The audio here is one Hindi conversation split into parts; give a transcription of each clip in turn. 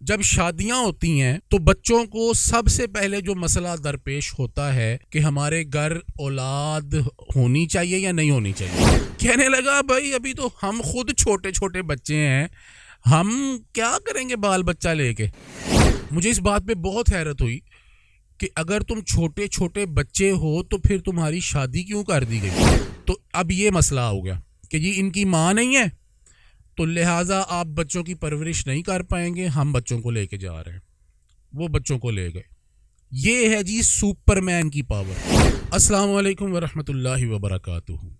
जब शादियां होती हैं तो बच्चों को सबसे पहले जो मसला दरपेश होता है कि हमारे घर औलाद होनी चाहिए या नहीं होनी चाहिए। कहने लगा भाई अभी तो हम खुद छोटे छोटे बच्चे हैं, हम क्या करेंगे बाल बच्चा लेके। मुझे इस बात पे बहुत हैरत हुई कि अगर तुम छोटे छोटे बच्चे हो तो फिर तुम्हारी शादी क्यों कर दी गई। तो अब ये मसला हो गया कि जी इनकी माँ नहीं है तो लिहाजा आप बच्चों की परवरिश नहीं कर पाएंगे, हम बच्चों को लेके जा रहे हैं। वो बच्चों को ले गए। ये है जी सुपरमैन की पावर। अस्सलाम वालेकुम वरहमतुल्लाहि वबरकातुहू।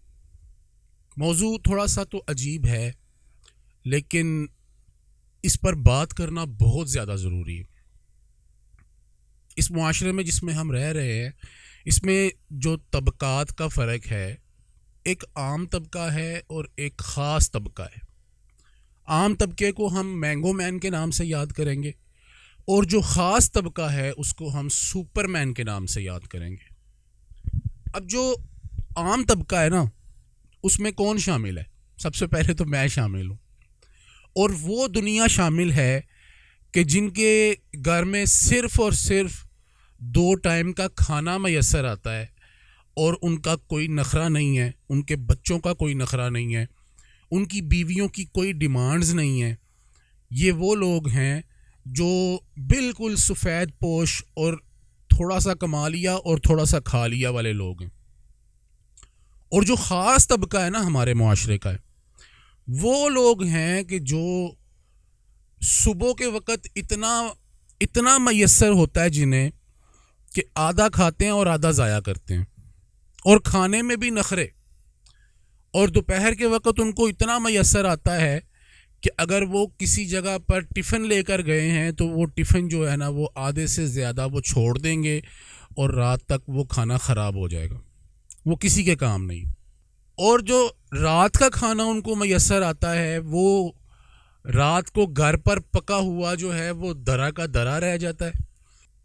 मौजू थोड़ा सा तो अजीब है लेकिन इस पर बात करना बहुत ज़्यादा ज़रूरी है। इस मुआशरे में जिसमें हम रह रहे हैं इसमें जो तबकात का फ़र्क है, एक आम तबका है और एक ख़ास तबका है। आम तबके को हम मैंगो मैन के नाम से याद करेंगे और जो ख़ास तबका है उसको हम सुपरमैन के नाम से याद करेंगे। अब जो आम तबका है ना, उसमें कौन शामिल है? सबसे पहले तो मैं शामिल हूँ। और वो दुनिया शामिल है कि जिनके घर में सिर्फ़ और सिर्फ 2 टाइम का खाना मैसर आता है और उनका कोई नखरा नहीं है, उनके बच्चों का कोई नखरा नहीं है, उनकी बीवियों की कोई डिमांड्स नहीं है। ये वो लोग हैं जो बिल्कुल सफ़ेद पोश और थोड़ा सा कमा लिया और थोड़ा सा खा लिया वाले लोग हैं। और जो ख़ास तबका है ना हमारे मुआशरे का है, वो लोग हैं कि जो सुबह के वक़्त इतना इतना मैसर होता है जिन्हें कि आधा खाते हैं और आधा ज़ाया करते हैं और खाने में भी नखरे। और दोपहर के वक़्त उनको इतना मैसर आता है कि अगर वो किसी जगह पर टिफ़िन लेकर गए हैं तो वो टिफ़िन जो है ना वो आधे से ज़्यादा वो छोड़ देंगे और रात तक वो खाना ख़राब हो जाएगा, वो किसी के काम नहीं। और जो रात का खाना उनको मैसर आता है वो रात को घर पर पका हुआ जो है वो दरा का दरा रह जाता है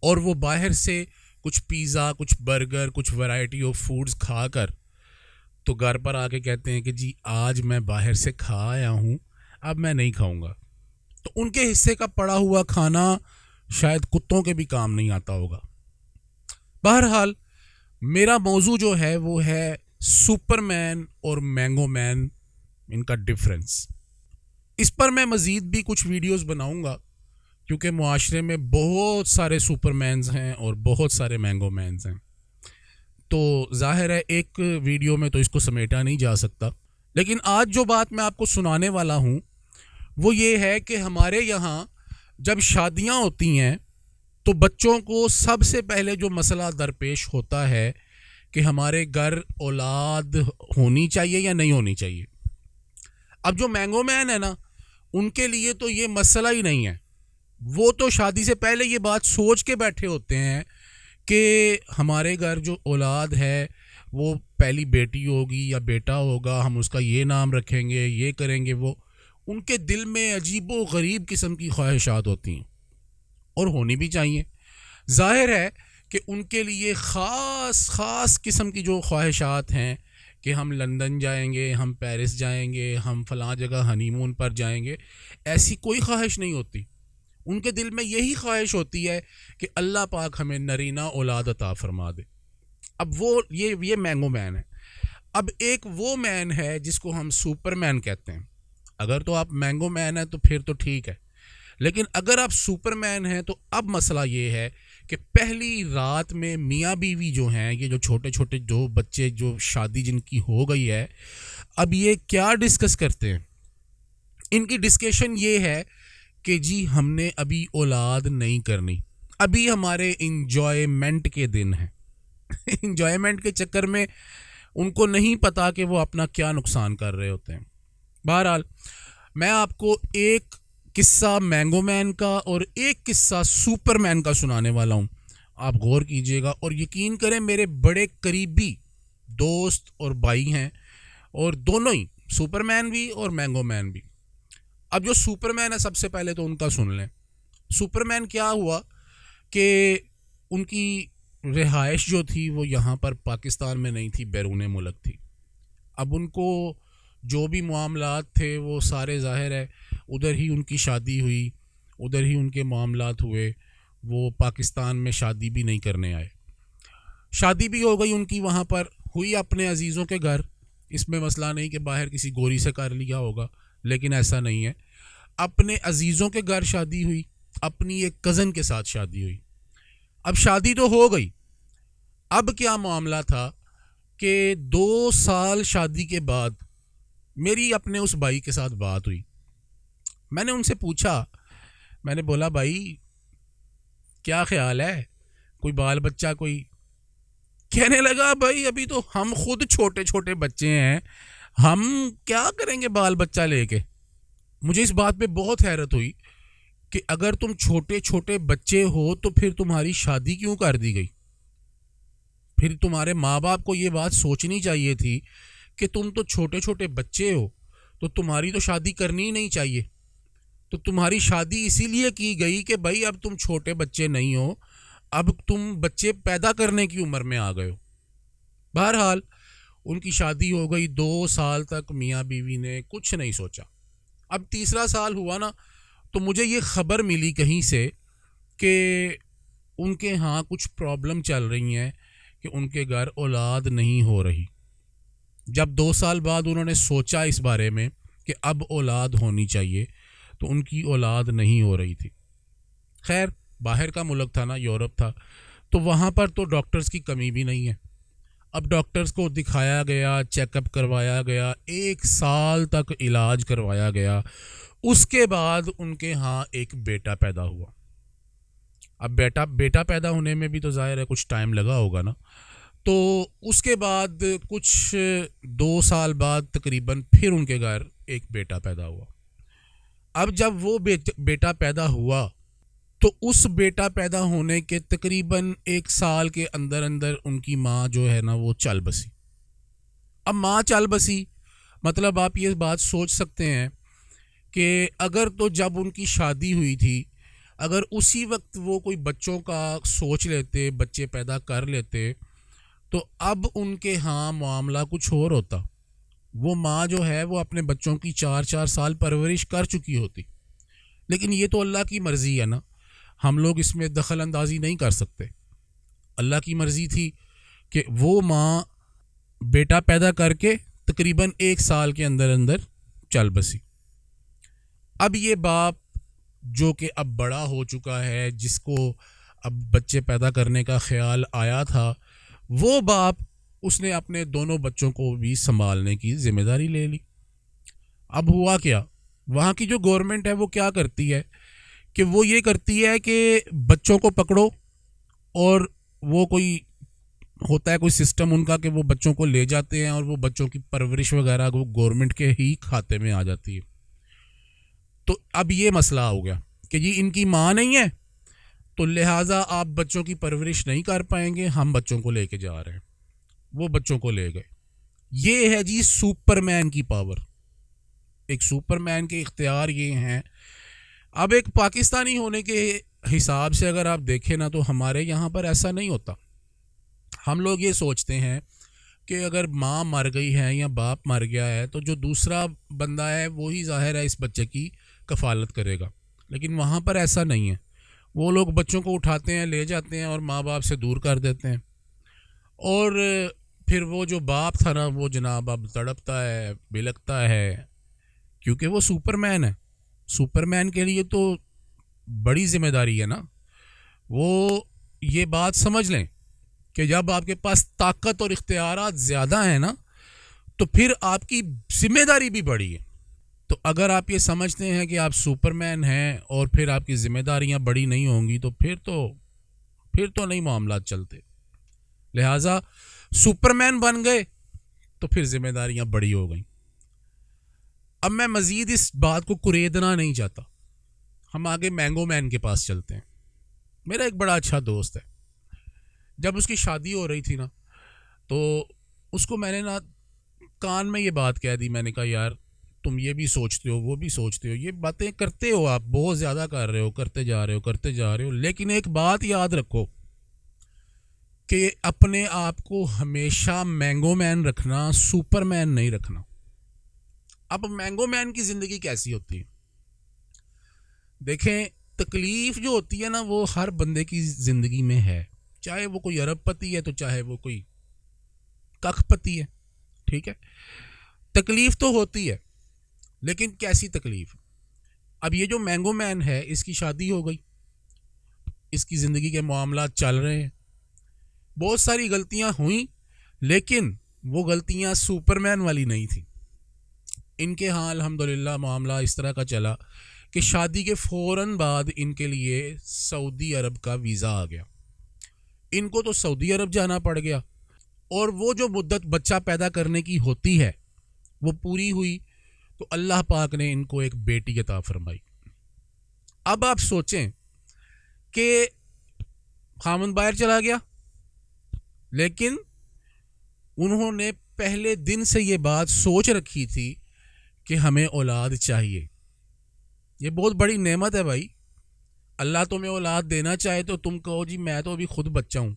और वो बाहर से कुछ पिज़्ज़ा, कुछ बर्गर, कुछ वैरायटी ऑफ फूड्स खाकर तो घर पर आके कहते हैं कि जी आज मैं बाहर से खा आया हूँ, अब मैं नहीं खाऊंगा। तो उनके हिस्से का पड़ा हुआ खाना शायद कुत्तों के भी काम नहीं आता होगा। बहरहाल मेरा मौजू जो है वो है सुपरमैन और मैंगो मैन, इनका डिफरेंस। इस पर मैं मज़ीद भी कुछ वीडियोस बनाऊंगा क्योंकि मुआशरे में बहुत सारे सुपरमैन्स हैं और बहुत सारे मैंगो मैन्स हैं। तो ज़ाहिर है एक वीडियो में तो इसको समेटा नहीं जा सकता। लेकिन आज जो बात मैं आपको सुनाने वाला हूँ वो ये है कि हमारे यहाँ जब शादियाँ होती हैं तो बच्चों को सबसे पहले जो मसला दरपेश होता है कि हमारे घर औलाद होनी चाहिए या नहीं होनी चाहिए। अब जो मैंगो मैन है ना, उनके लिए तो ये मसला ही नहीं है। वो तो शादी से पहले ये बात सोच के बैठे होते हैं कि हमारे घर जो औलाद है वो पहली बेटी होगी या बेटा होगा, हम उसका ये नाम रखेंगे, ये करेंगे। वो उनके दिल में अजीबो गरीब किस्म की ख्वाहिशात होती हैं और होनी भी चाहिए। जाहिर है कि उनके लिए ख़ास ख़ास किस्म की जो ख्वाहिशात हैं कि हम लंदन जाएंगे, हम पेरिस जाएंगे, हम फ़लाँ जगह हनीमून पर जाएंगे, ऐसी कोई ख्वाहिश नहीं होती। उनके दिल में यही ख्वाहिश होती है कि अल्लाह पाक हमें नरीना औलाद अता फरमा दे। अब वो ये मैंगो मैन है। अब एक वो मैन है जिसको हम सुपरमैन कहते हैं। अगर तो आप मैंगो मैन है तो फिर तो ठीक है, लेकिन अगर आप सुपरमैन हैं तो अब मसला ये है कि पहली रात में मियाँ बीवी जो हैं, ये जो छोटे छोटे जो बच्चे जो शादी जिनकी हो गई है, अब ये क्या डिस्कस करते हैं। इनकी डिस्कशन ये है कि जी हमने अभी औलाद नहीं करनी, अभी हमारे इंजॉयमेंट के दिन हैं। इंजॉयमेंट के चक्कर में उनको नहीं पता कि वो अपना क्या नुकसान कर रहे होते हैं। बहरहाल मैं आपको एक किस्सा मैंगो मैन का और एक किस्सा सुपरमैन का सुनाने वाला हूँ। आप गौर कीजिएगा और यकीन करें मेरे बड़े करीबी दोस्त और भाई हैं और दोनों ही सुपरमैन भी और मैंगो मैन भी। अब जो सुपरमैन है सबसे पहले तो उनका सुन लें। सुपरमैन क्या हुआ कि उनकी रिहाइश जो थी वो यहाँ पर पाकिस्तान में नहीं थी, बैरून मुल्क थी। अब उनको जो भी मामलात थे वो सारे ज़ाहिर है उधर ही उनकी शादी हुई, उधर ही उनके मामलात हुए, वो पाकिस्तान में शादी भी नहीं करने आए। शादी भी हो गई उनकी, वहाँ पर हुई अपने अजीज़ों के घर। इसमें मसला नहीं कि बाहर किसी गोरी से कर लिया होगा, लेकिन ऐसा नहीं है। अपने अजीज़ों के घर शादी हुई, अपनी एक कज़न के साथ शादी हुई। अब शादी तो हो गई, अब क्या मामला था कि 2 साल शादी के बाद मेरी अपने उस भाई के साथ बात हुई। मैंने उनसे पूछा, मैंने बोला भाई क्या ख्याल है, कोई बाल बच्चा कोई? कहने लगा भाई अभी तो हम खुद छोटे छोटे बच्चे हैं, हम क्या करेंगे बाल बच्चा लेके। मुझे इस बात पे बहुत हैरत हुई कि अगर तुम छोटे छोटे बच्चे हो तो फिर तुम्हारी शादी क्यों कर दी गई? फिर तुम्हारे माँ बाप को ये बात सोचनी चाहिए थी कि तुम तो छोटे छोटे बच्चे हो, तो तुम्हारी तो शादी करनी ही नहीं चाहिए। तो तुम्हारी शादी इसीलिए की गई कि भाई अब तुम छोटे बच्चे नहीं हो, अब तुम बच्चे पैदा करने की उम्र में आ गए हो। बहरहाल उनकी शादी हो गई, 2 साल तक मियाँ बीवी ने कुछ नहीं सोचा। अब तीसरा साल हुआ ना, तो मुझे ये खबर मिली कहीं से कि उनके यहाँ कुछ प्रॉब्लम चल रही हैं कि उनके घर औलाद नहीं हो रही। जब 2 साल बाद उन्होंने सोचा इस बारे में कि अब औलाद होनी चाहिए, तो उनकी औलाद नहीं हो रही थी। खैर बाहर का मुल्क था ना, यूरोप था, तो वहाँ पर तो डॉक्टर्स की कमी भी नहीं है। अब डॉक्टर्स को दिखाया गया, चेकअप करवाया गया, 1 साल तक इलाज करवाया गया। उसके बाद उनके यहाँ एक बेटा पैदा हुआ। अब बेटा पैदा होने में भी तो ज़ाहिर है कुछ टाइम लगा होगा ना। तो उसके बाद कुछ 2 साल बाद तकरीबन फिर उनके घर एक बेटा पैदा हुआ। अब जब वो बेटा पैदा हुआ, तो उस बेटा पैदा होने के तकरीबन 1 साल के अंदर अंदर उनकी माँ जो है ना वो चल बसी। अब माँ चल बसी मतलब आप ये बात सोच सकते हैं कि अगर तो जब उनकी शादी हुई थी, अगर उसी वक्त वो कोई बच्चों का सोच लेते, बच्चे पैदा कर लेते, तो अब उनके यहाँ मामला कुछ और होता। वो माँ जो है वो अपने बच्चों की 4-4 साल परवरिश कर चुकी होती। लेकिन ये तो अल्लाह की मर्ज़ी है ना, हम लोग इसमें दखल अंदाजी नहीं कर सकते। अल्लाह की मर्ज़ी थी कि वो माँ बेटा पैदा करके तकरीबन 1 साल के अंदर अंदर चल बसी। अब ये बाप जो कि अब बड़ा हो चुका है, जिसको अब बच्चे पैदा करने का ख्याल आया था, वो बाप उसने अपने दोनों बच्चों को भी संभालने की जिम्मेदारी ले ली। अब हुआ क्या, वहाँ की जो गवर्नमेंट है वो क्या करती है कि वो ये करती है कि बच्चों को पकड़ो, और वो कोई होता है कोई सिस्टम उनका कि वो बच्चों को ले जाते हैं और वो बच्चों की परवरिश वगैरह वो गवर्नमेंट के ही खाते में आ जाती है। तो अब ये मसला हो गया कि जी इनकी माँ नहीं है, तो लिहाजा आप बच्चों की परवरिश नहीं कर पाएंगे, हम बच्चों को लेके जा रहे हैं। वो बच्चों को ले गए। ये है जी सुपरमैन की पावर। एक सुपरमैन के इख्तियार ये हैं। अब एक पाकिस्तानी होने के हिसाब से अगर आप देखें ना, तो हमारे यहाँ पर ऐसा नहीं होता। हम लोग ये सोचते हैं कि अगर माँ मर गई है या बाप मर गया है, तो जो दूसरा बंदा है वो ही ज़ाहिर है इस बच्चे की कफ़ालत करेगा। लेकिन वहाँ पर ऐसा नहीं है। वो लोग बच्चों को उठाते हैं, ले जाते हैं और माँ बाप से दूर कर देते हैं। और फिर वो जो बाप था ना, वो जनाब अब तड़पता है, बिलखता है, क्योंकि वो सुपरमैन है। सुपरमैन के लिए तो बड़ी जिम्मेदारी है ना। वो ये बात समझ लें कि जब आपके पास ताकत और इख्तियारात ज़्यादा हैं ना, तो फिर आपकी जिम्मेदारी भी बड़ी है। तो अगर आप ये समझते हैं कि आप सुपरमैन हैं और फिर आपकी जिम्मेदारियां बड़ी नहीं होंगी, तो फिर तो नहीं मामला चलते। लिहाजा सुपरमैन बन गए तो फिर जिम्मेदारियां बड़ी हो गई। अब मैं मज़ीद इस बात को कुरेदना नहीं चाहता, हम आगे मैंगो मैन के पास चलते हैं। मेरा एक बड़ा अच्छा दोस्त है, जब उसकी शादी हो रही थी ना, तो उसको मैंने ना कान में ये बात कह दी। मैंने कहा यार तुम ये भी सोचते हो, वो भी सोचते हो, ये बातें करते हो, आप बहुत ज़्यादा कर रहे हो, करते जा रहे हो, लेकिन एक बात याद रखो कि अपने आप को हमेशा मैंगो मैन रखना, सुपरमैन नहीं रखना। अब मैंगो मैन की ज़िंदगी कैसी होती है देखें, तकलीफ़ जो होती है ना वो हर बंदे की ज़िंदगी में है, चाहे वो कोई अरबपति है तो चाहे वो कोई कखपति है, ठीक है। तकलीफ़ तो होती है, लेकिन कैसी तकलीफ़। अब ये जो मैंगो मैन है इसकी शादी हो गई, इसकी ज़िंदगी के मामला चल रहे हैं, बहुत सारी गलतियां हुई, लेकिन वो गलतियां सुपरमैन वाली नहीं थी। इनके हाँ अल्हम्दुलिल्लाह मामला इस तरह का चला कि शादी के फ़ौरन बाद इनके लिए सऊदी अरब का वीज़ा आ गया। इनको तो सऊदी अरब जाना पड़ गया, और वो जो मुद्दत बच्चा पैदा करने की होती है वो पूरी हुई, तो अल्लाह पाक ने इनको एक बेटी अता फरमाई। अब आप सोचें कि खामन बाहर चला गया, लेकिन उन्होंने पहले दिन से ये बात सोच रखी थी कि हमें औलाद चाहिए। ये बहुत बड़ी नेमत है भाई। अल्लाह तुम्हें औलाद देना चाहे तो तुम कहो जी मैं तो अभी खुद बच्चा हूँ,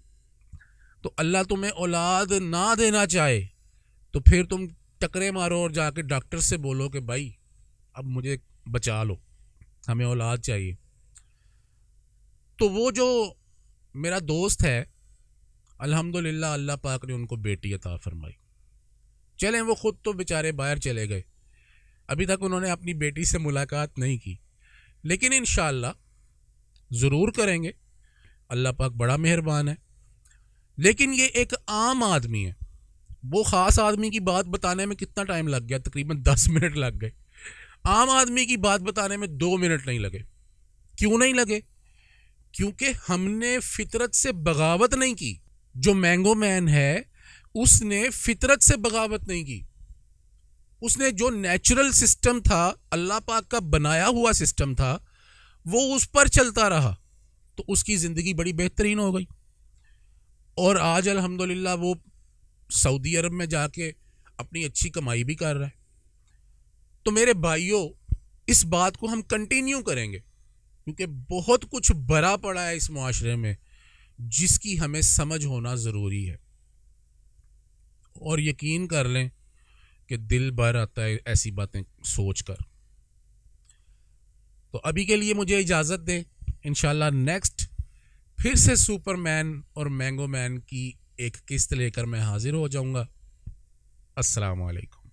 तो अल्लाह तुम्हें औलाद ना देना चाहे तो फिर तुम टकरे मारो और जाके डॉक्टर से बोलो कि भाई अब मुझे बचा लो, हमें औलाद चाहिए। तो वो जो मेरा दोस्त है अल्हम्दुलिल्लाह अल्लाह पाक ने उनको बेटी अता फरमाई। चलें वो खुद तो बेचारे बाहर चले गए, अभी तक उन्होंने अपनी बेटी से मुलाकात नहीं की, लेकिन इंशाअल्लाह ज़रूर करेंगे। अल्लाह पाक बड़ा मेहरबान है। लेकिन ये एक आम आदमी है, वो ख़ास आदमी की बात बताने में कितना टाइम लग गया, तकरीबन 10 मिनट लग गए। आम आदमी की बात बताने में 2 मिनट नहीं लगे। क्यों नहीं लगे? क्योंकि हमने फितरत से बगावत नहीं की। जो मैंगो मैन है उसने फितरत से बगावत नहीं की, उसने जो नेचुरल सिस्टम था, अल्लाह पाक का बनाया हुआ सिस्टम था, वो उस पर चलता रहा, तो उसकी ज़िंदगी बड़ी बेहतरीन हो गई। और आज अल्हम्दुलिल्लाह वो सऊदी अरब में जाके अपनी अच्छी कमाई भी कर रहा है। तो मेरे भाइयों, इस बात को हम कंटिन्यू करेंगे, क्योंकि बहुत कुछ भरा पड़ा है इस मुआशरे में जिसकी हमें समझ होना ज़रूरी है। और यकीन कर लें कि दिल भर आता है ऐसी बातें सोच कर। तो अभी के लिए मुझे इजाज़त दें, इंशाल्लाह नेक्स्ट फिर से सुपरमैन और मैंगो मैन की एक किस्त लेकर मैं हाजिर हो जाऊंगा। अस्सलाम वालेकुम।